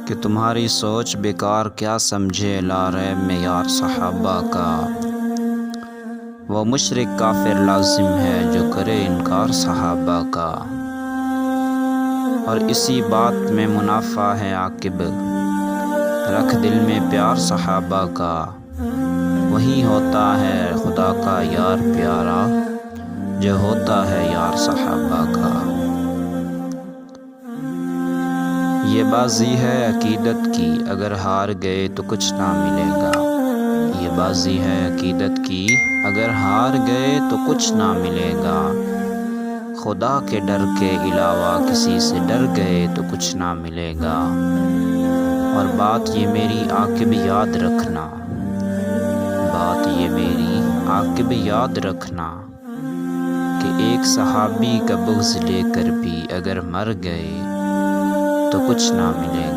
کہ تمہاری سوچ بیکار کیا سمجھے لا ریب میں یار صحابہ کا۔ وہ مشرک کافر لازم ہے جو کرے انکار صحابہ کا، اور اسی بات میں منافع ہے عاقب، رکھ دل میں پیار صحابہ کا۔ وہی ہوتا ہے خدا کا یار پیارا جو ہوتا ہے یار صحابہ کا۔ یہ بازی ہے عقیدت کی، اگر ہار گئے تو کچھ نہ ملے گا۔ یہ بازی ہے عقیدت کی، اگر ہار گئے تو کچھ نہ ملے گا۔ خدا کے ڈر کے علاوہ کسی سے ڈر گئے تو کچھ نہ ملے گا۔ اور بات یہ میری عاقب یاد رکھنا، بات یہ میری عاقب یاد رکھنا، کہ ایک صحابی کا بغض لے کر بھی اگر مر گئے تو کچھ نہ ملے گا۔